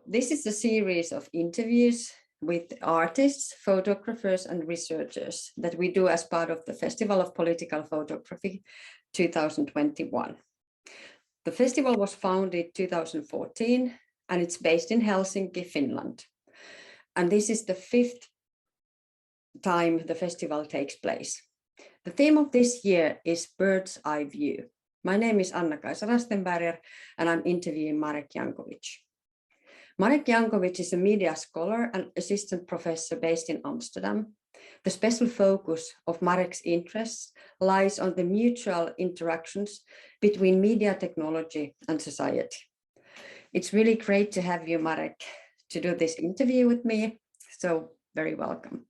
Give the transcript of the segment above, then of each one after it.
this is a series of interviews with artists, photographers, and researchers that we do as part of the Festival of Political Photography 2021. The festival was founded 2014, and it's based in Helsinki, Finland. And this is the 5th time the festival takes place. The theme of this year is Bird's Eye View. My name is Anna-Kaisa Rastenberger, and I'm interviewing Marek Jancovic. Marek Jancovic is a media scholar and assistant professor based in Amsterdam. The special focus of Marek's interests lies on the mutual interactions between media technology and society. It's really great to have you, Marek, to do this interview with me. So very welcome.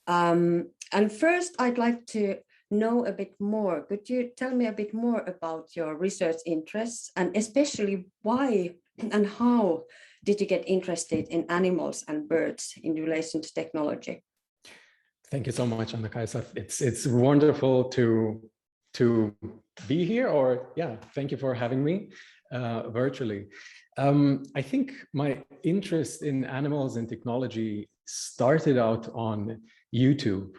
And first, I'd like to know a bit more. Could you tell me a bit more about your research interests, and especially why and how did you get interested in animals and birds in relation to technology? Thank you so much, Anna-Kaisa. It's wonderful to be here, or yeah, thank you for having me virtually. I think my interest in animals and technology started out on YouTube.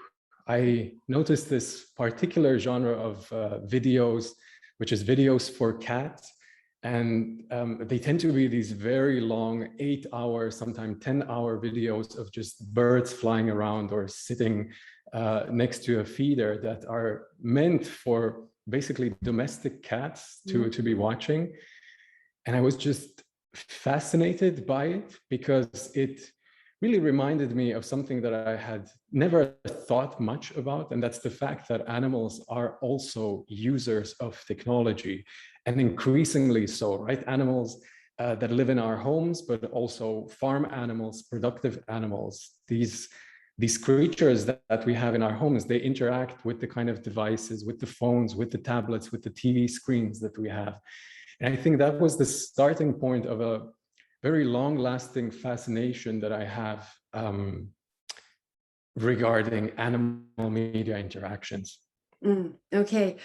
I noticed this particular genre of videos, which is videos for cats. And they tend to be these very long 8-hour, sometimes 10-hour videos of just birds flying around or sitting next to a feeder that are meant for basically domestic cats to be watching. And I was just fascinated by it because it really reminded me of something that I had never thought much about, and that's the fact that animals are also users of technology, and increasingly so, right? Animals that live in our homes, but also farm animals, productive animals. These creatures that we have in our homes, they interact with the kind of devices, with the phones, with the tablets, with the TV screens that we have. And I think that was the starting point of a very long-lasting fascination that I have regarding animal media interactions. Okay.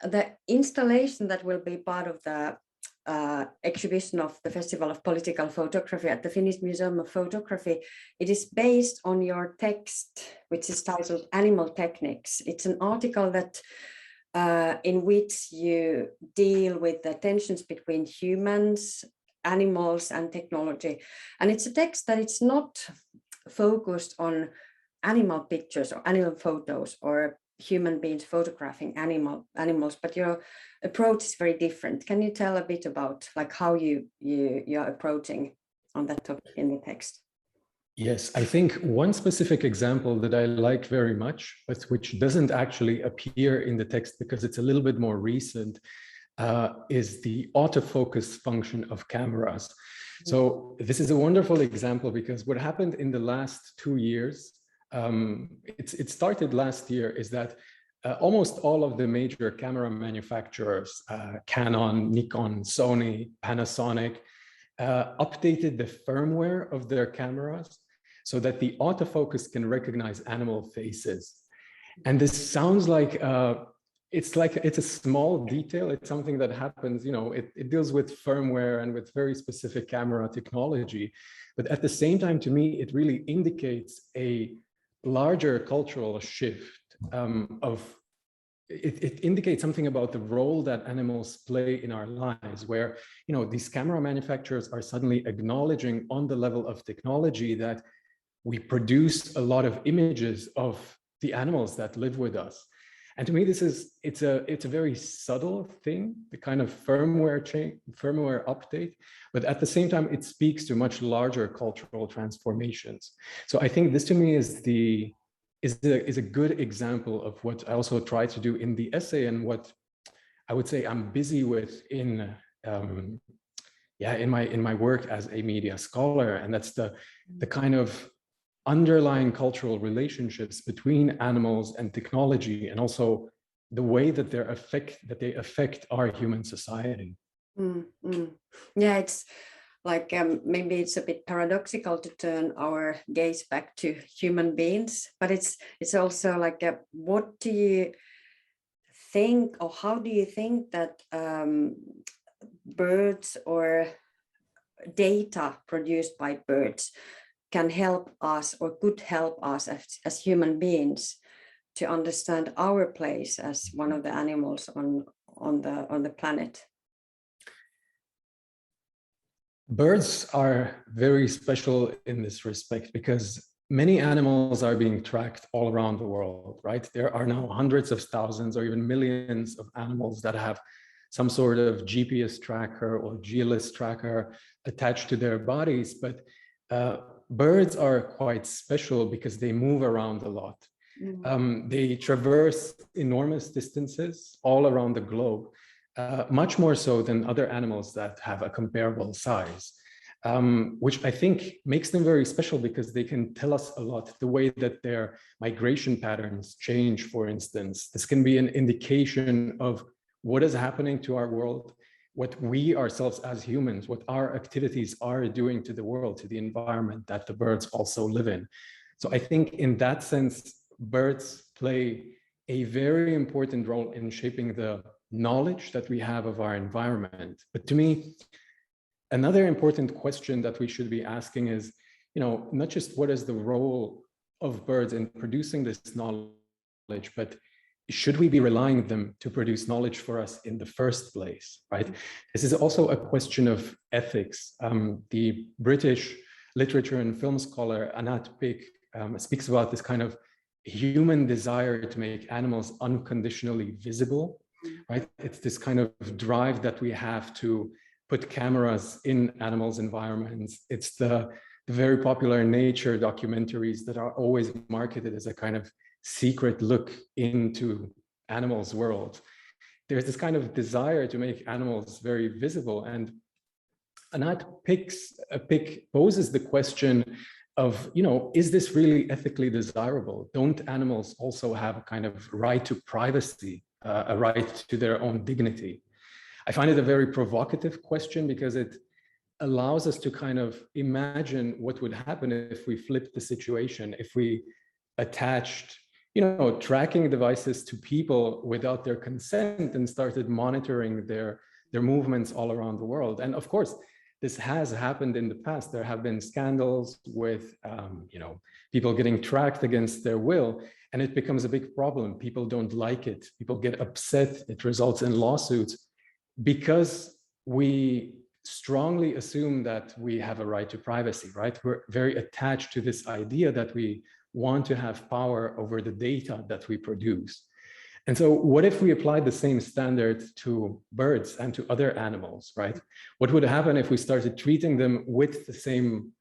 The installation that will be part of the exhibition of the Festival of Political Photography at the Finnish Museum of Photography, it is based on your text, which is titled Animal Techniques. It's an article that in which you deal with the tensions between humans, animals, and technology. And it's a text that it's not focused on animal pictures or animal photos or human beings photographing animals, but your approach is very different. Can you tell a bit about like how you're approaching on that topic in the text? Yes, I think one specific example that I like very much, but which doesn't actually appear in the text because it's a little bit more recent, is the autofocus function of cameras. So this is a wonderful example because what happened in the last 2 years, it started last year, is that almost all of the major camera manufacturers, Canon, Nikon, Sony, Panasonic, updated the firmware of their cameras so that the autofocus can recognize animal faces. And this sounds like it's a small detail. It's something that happens, you know, it deals with firmware and with very specific camera technology. But at the same time, to me, it really indicates a larger cultural shift it indicates something about the role that animals play in our lives, where, you know, these camera manufacturers are suddenly acknowledging on the level of technology that we produce a lot of images of the animals that live with us. And to me, it's a very subtle thing, the kind of firmware update, but at the same time, it speaks to much larger cultural transformations. So I think this to me is a good example of what I also try to do in the essay, and what I would say I'm busy with in my work as a media scholar, and that's the kind of underlying cultural relationships between animals and technology, and also the way that they affect our human society. Yeah, it's like maybe it's a bit paradoxical to turn our gaze back to human beings, but it's also like what do you think, or how do you think that birds or data produced by birds can help us or could help us as human beings to understand our place as one of the animals on the planet? Birds are very special in this respect because many animals are being tracked all around the world, right? There are now hundreds of thousands or even millions of animals that have some sort of GPS tracker or GLS tracker attached to their bodies. But birds are quite special because they move around a lot. They traverse enormous distances all around the globe. Much more so than other animals that have a comparable size, which I think makes them very special because they can tell us a lot. The way that their migration patterns change, for instance, this can be an indication of what is happening to our world, what we ourselves as humans, what our activities are doing to the world, to the environment that the birds also live in. So I think in that sense, birds play a very important role in shaping the knowledge that we have of our environment. But to me, another important question that we should be asking is, not just what is the role of birds in producing this knowledge, but should we be relying on them to produce knowledge for us in the first place, right? This is also a question of ethics. The British literature and film scholar Anat Pick speaks about this kind of human desire to make animals unconditionally visible, right? It's this kind of drive that we have to put cameras in animals' environments. It's the very popular nature documentaries that are always marketed as a kind of secret look into animals' world. There's this kind of desire to make animals very visible. And Anat Pick poses the question of, is this really ethically desirable? Don't animals also have a kind of right to privacy, a right to their own dignity? I find it a very provocative question because it allows us to kind of imagine what would happen if we flipped the situation, if we attached, tracking devices to people without their consent and started monitoring their movements all around the world. And of course, this has happened in the past. There have been scandals with, people getting tracked against their will, and it becomes a big problem. People don't like it. People get upset. It results in lawsuits because we strongly assume that we have a right to privacy, right? We're very attached to this idea that we want to have power over the data that we produce. And so what if we applied the same standard to birds and to other animals, right? What would happen if we started treating them with the same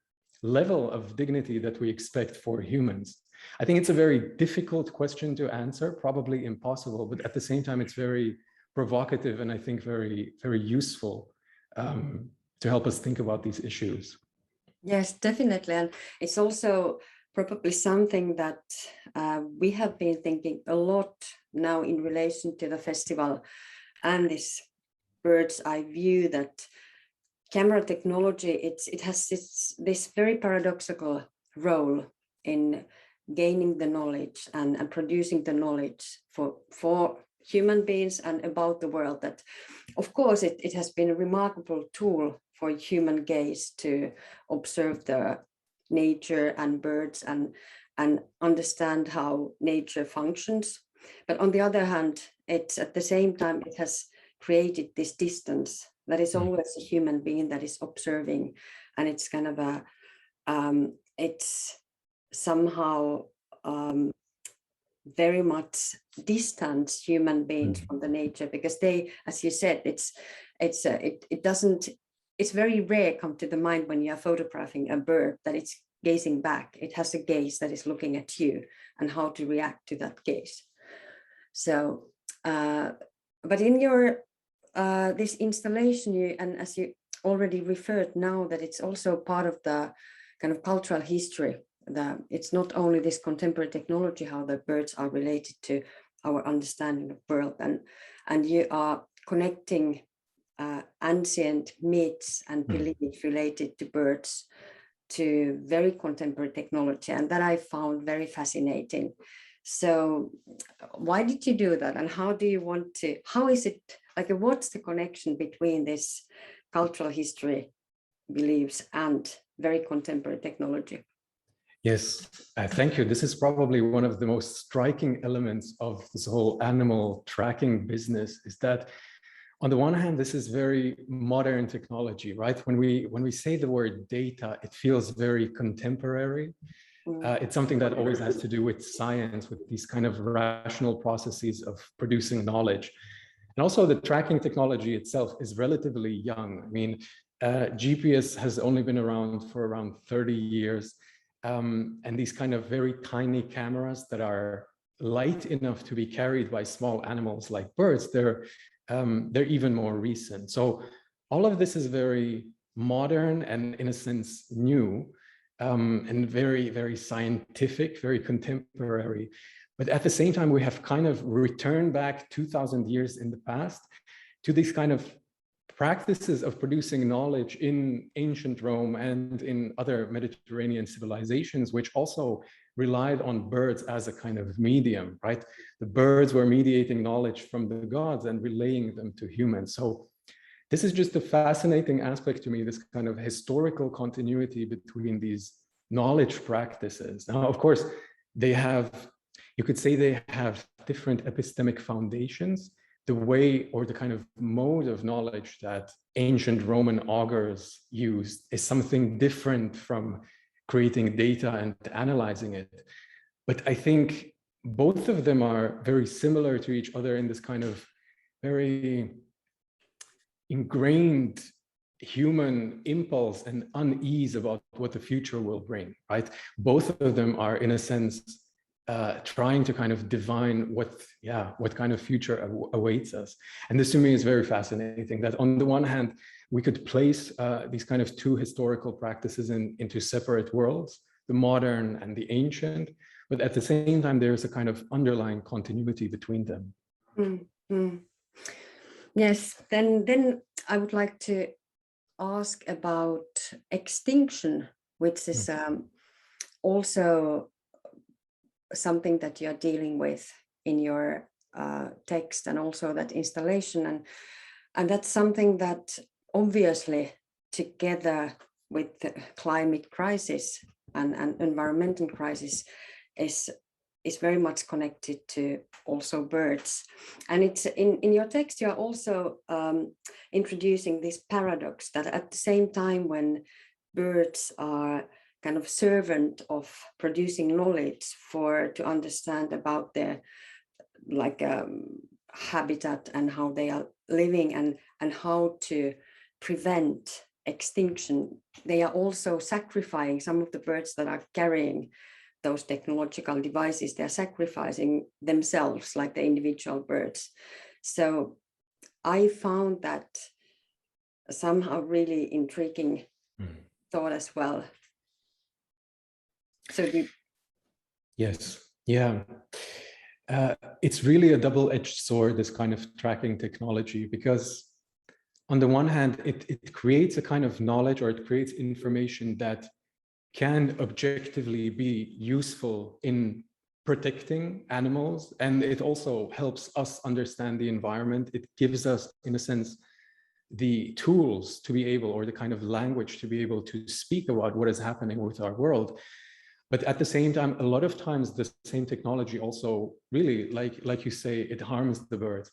level of dignity that we expect for humans? I think it's a very difficult question to answer, probably impossible, but at the same time, it's very provocative and I think very, very useful to help us think about these issues. Yes, definitely. And it's also probably something that we have been thinking a lot now in relation to the festival and this bird's eye view, that camera technology, it has this very paradoxical role in gaining the knowledge and producing the knowledge for human beings and about the world. That, of course, it has been a remarkable tool for human gaze to observe the nature and birds and understand how nature functions. But on the other hand, it's at the same time, it has created this distance that is always a human being that is observing, and it's kind of a it's somehow very much distance human beings from the nature, because they, as you said, it's very rare come to the mind when you are photographing a bird that it's gazing back. It has a gaze that is looking at you and how to react to that gaze. So but in your this installation, and as you already referred now, that it's also part of the kind of cultural history. It's not only this contemporary technology, how the birds are related to our understanding of the world, and you are connecting ancient myths and beliefs related to birds to very contemporary technology, and that I found very fascinating. So why did you do that, and how is it, like, what's the connection between this cultural history beliefs and very contemporary technology. Yes, thank you. This is probably one of the most striking elements of this whole animal tracking business, is that on the one hand, this is very modern technology, right? When we say the word data, it feels very contemporary. It's something that always has to do with science, with these kind of rational processes of producing knowledge. And also the tracking technology itself is relatively young. I mean, GPS has only been around for around 30 years. And these kind of very tiny cameras that are light enough to be carried by small animals like birds, they're even more recent. So all of this is very modern and in a sense new, and very, very scientific, very contemporary. But at the same time, we have kind of returned back 2000 years in the past to these kind of practices of producing knowledge in ancient Rome and in other Mediterranean civilizations, which also relied on birds as a kind of medium, right? The birds were mediating knowledge from the gods and relaying them to humans. So this is just a fascinating aspect to me, this kind of historical continuity between these knowledge practices. Now, of course, they have, you could say they have different epistemic foundations. The way or the kind of mode of knowledge that ancient Roman augurs used is something different from creating data and analyzing it. But I think both of them are very similar to each other in this kind of very ingrained human impulse and unease about what the future will bring, right? Both of them are, in a sense, trying to kind of divine what kind of future awaits us. And this to me is very fascinating, that on the one hand, we could place these kind of two historical practices into separate worlds, the modern and the ancient, but at the same time, there's a kind of underlying continuity between them. Mm-hmm. Yes, then I would like to ask about Extinction, which is also something that you're dealing with in your text, and also that installation, and that's something that obviously, together with the climate crisis and environmental crisis, is very much connected to also birds. And it's in your text, you're also introducing this paradox that at the same time when birds are kind of servant of producing knowledge to understand about their habitat and how they are living and how to prevent extinction, they are also sacrificing some of the birds that are carrying those technological devices. They're sacrificing themselves, like the individual birds. So I found that somehow really intriguing thought as well. So yes, yeah. It's really a double-edged sword, this kind of tracking technology, because on the one hand, it creates a kind of knowledge, or it creates information that can objectively be useful in protecting animals, and it also helps us understand the environment. It gives us, in a sense, the tools to be able, or the kind of language to be able to speak about what is happening with our world. But at the same time, a lot of times the same technology also really, like you say, it harms the birds.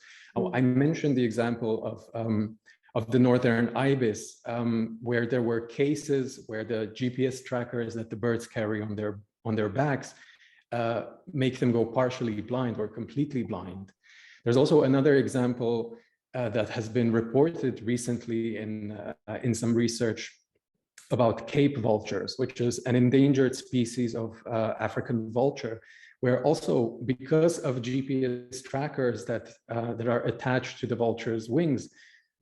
I mentioned the example of the northern ibis, where there were cases where the GPS trackers that the birds carry on their backs make them go partially blind or completely blind. There's also another example that has been reported recently in some research about Cape vultures, which is an endangered species of African vulture, where also because of GPS trackers that are attached to the vulture's wings,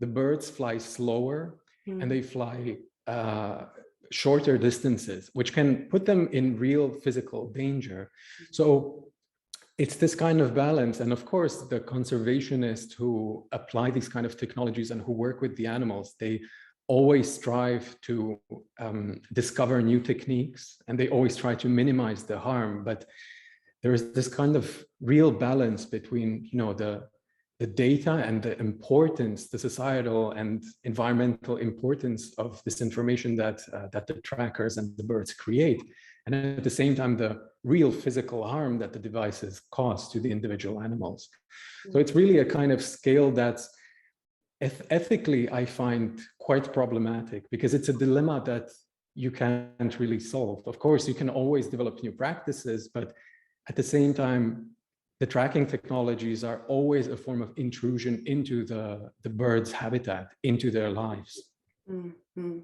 the birds fly slower and they fly shorter distances, which can put them in real physical danger. So it's this kind of balance. And of course, the conservationists who apply these kind of technologies and who work with the animals, they always strive to discover new techniques, and they always try to minimize the harm. But there is this kind of real balance between, the the data and the importance, the societal and environmental importance of this information that that the trackers and the birds create, and at the same time the real physical harm that the devices cause to the individual animals. So it's really a kind of scale that's ethically, I find, quite problematic, because it's a dilemma that you can't really solve. Of course, you can always develop new practices, but at the same time, the tracking technologies are always a form of intrusion into the bird's habitat, into their lives. Mm-hmm.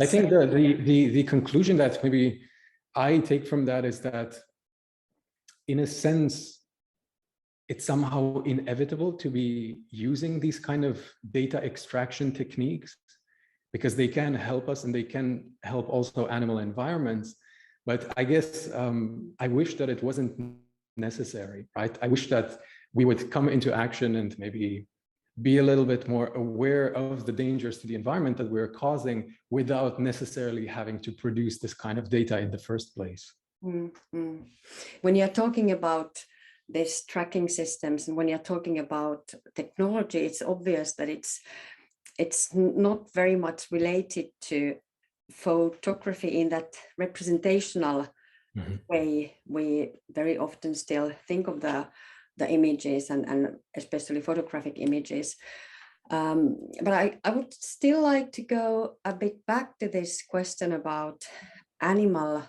I think the conclusion that maybe I take from that is that, in a sense, it's somehow inevitable to be using these kind of data extraction techniques, because they can help us and they can help also animal environments. But I guess I wish that it wasn't necessary, right? I wish that we would come into action and maybe be a little bit more aware of the dangers to the environment that we're causing without necessarily having to produce this kind of data in the first place. Mm-hmm. When you're talking about these tracking systems and when you're talking about technology, it's obvious that it's not very much related to photography in that representational way we very often still think of the images and especially photographic images. But I would still like to go a bit back to this question about animal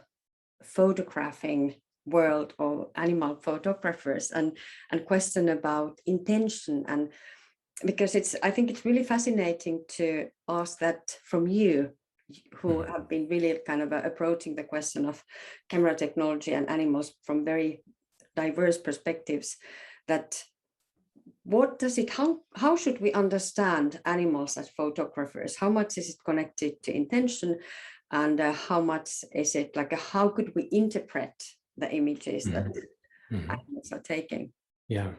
photographing world or animal photographers, and question about intention, and because I think it's really fascinating to ask that from you, who have been really kind of approaching the question of camera technology and animals from very diverse perspectives. That what does it, how should we understand animals as photographers? How much is it connected to intention, and how much is it like how could we interpret the images that animals are taking? Yeah,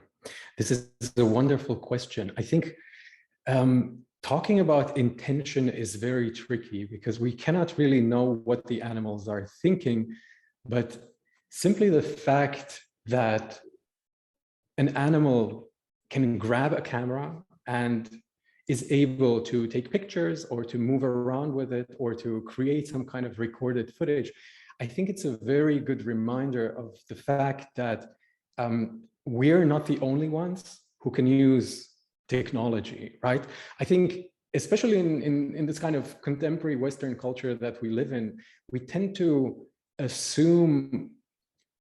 this is a wonderful question. I think talking about intention is very tricky, because we cannot really know what the animals are thinking, but simply the fact that an animal can grab a camera and is able to take pictures or to move around with it or to create some kind of recorded footage, I think it's a very good reminder of the fact that we're not the only ones who can use technology, right? I think especially in this kind of contemporary Western culture that we live in, we tend to assume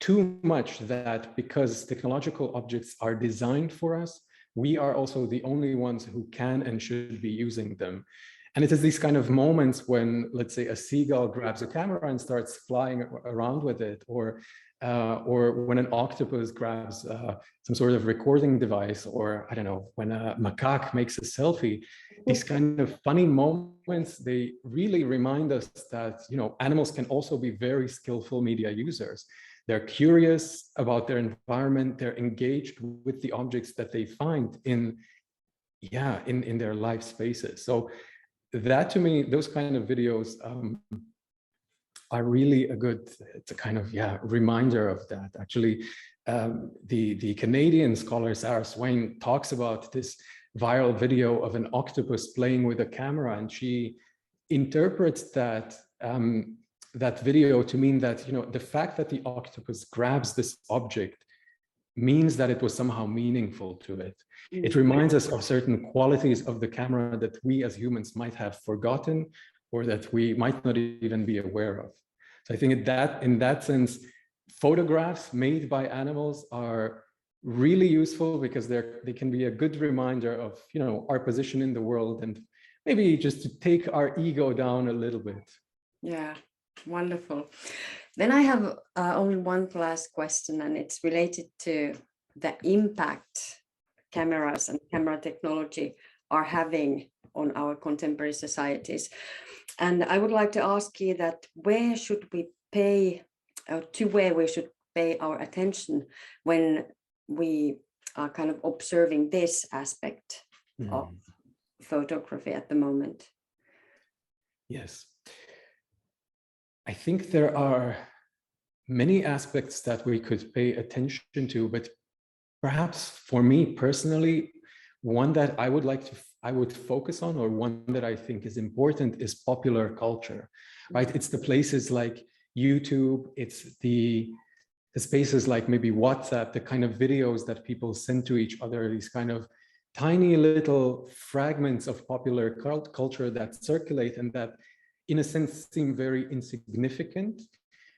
too much that because technological objects are designed for us, we are also the only ones who can and should be using them. And it is these kind of moments when, let's say, a seagull grabs a camera and starts flying around with it, or when an octopus grabs some sort of recording device, or I don't know, when a macaque makes a selfie. These kind of funny moments, they really remind us that, you know, animals can also be very skillful media users. They're curious about their environment. They're engaged with the objects that they find in their life spaces. So that, to me, those kind of videos are really it's a kind of reminder of that. Actually, the Canadian scholar Sarah Swain talks about this viral video of an octopus playing with a camera, and she interprets that that video to mean that, you know, the fact that the octopus grabs this object means that it was somehow meaningful to it. It reminds us of certain qualities of the camera that we as humans might have forgotten, or that we might not even be aware of. So I think in that sense, photographs made by animals are really useful, because they can be a good reminder of, you know, our position in the world, and maybe just to take our ego down a little bit. Yeah, wonderful. Then I have only one last question, and it's related to the impact cameras and camera technology are having on our contemporary societies. And I would like to ask you that where should we pay our attention when we are kind of observing this aspect of photography at the moment? Yes. I think there are many aspects that we could pay attention to, but perhaps for me personally, one that I would focus on, or one that I think is important, is popular culture, right? It's the places like YouTube, it's the spaces like maybe WhatsApp, the kind of videos that people send to each other, these kind of tiny little fragments of popular culture that circulate and that in a sense seem very insignificant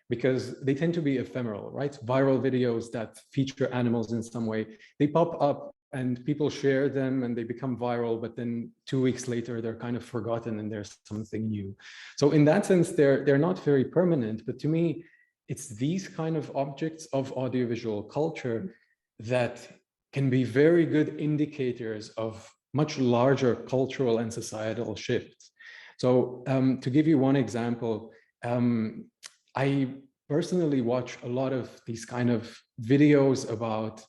because they tend to be ephemeral, right? Viral videos that feature animals in some way, they pop up and people share them and they become viral, but then 2 weeks later, they're kind of forgotten and there's something new. So in that sense, they're not very permanent, but to me, it's these kind of objects of audiovisual culture that can be very good indicators of much larger cultural and societal shifts. So to give you one example, I personally watch a lot of these kind of videos about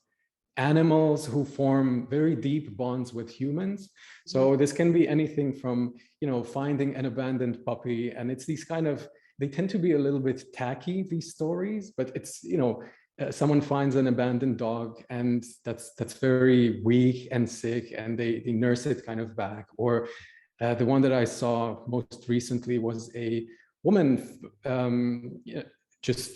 animals who form very deep bonds with humans. So this can be anything from, you know, finding an abandoned puppy, and it's these kind of, they tend to be a little bit tacky, these stories, but it's, you know, someone finds an abandoned dog and that's very weak and sick and they nurse it kind of back. Or the one that I saw most recently was a woman just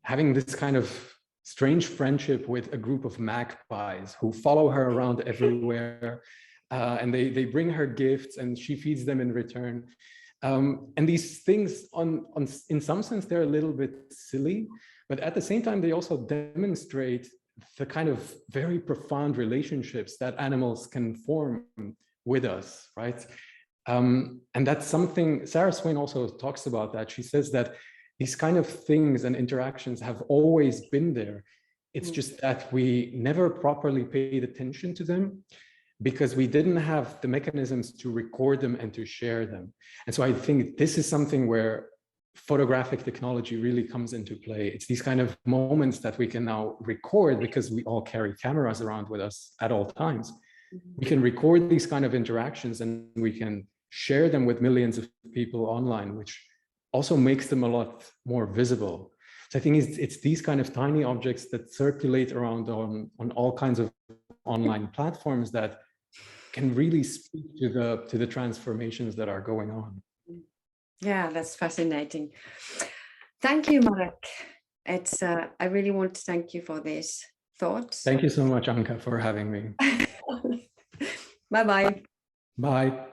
having this kind of strange friendship with a group of magpies who follow her around everywhere, and they bring her gifts and she feeds them in return. And these things, in some sense, they're a little bit silly, but at the same time, they also demonstrate the kind of very profound relationships that animals can form with us, right? And that's something Sarah Swain also talks about that. She says that these kind of things and interactions have always been there. It's just that we never properly paid attention to them because we didn't have the mechanisms to record them and to share them. And so I think this is something where photographic technology really comes into play. It's these kind of moments that we can now record because we all carry cameras around with us at all times. We can record these kind of interactions and we can share them with millions of people online, which also makes them a lot more visible. So I think it's these kind of tiny objects that circulate around on all kinds of online platforms that can really speak to the transformations that are going on. Yeah, that's fascinating. Thank you, Marek. It's I really want to thank you for these thoughts. Thank you so much, Anka, for having me. Bye-bye. Bye.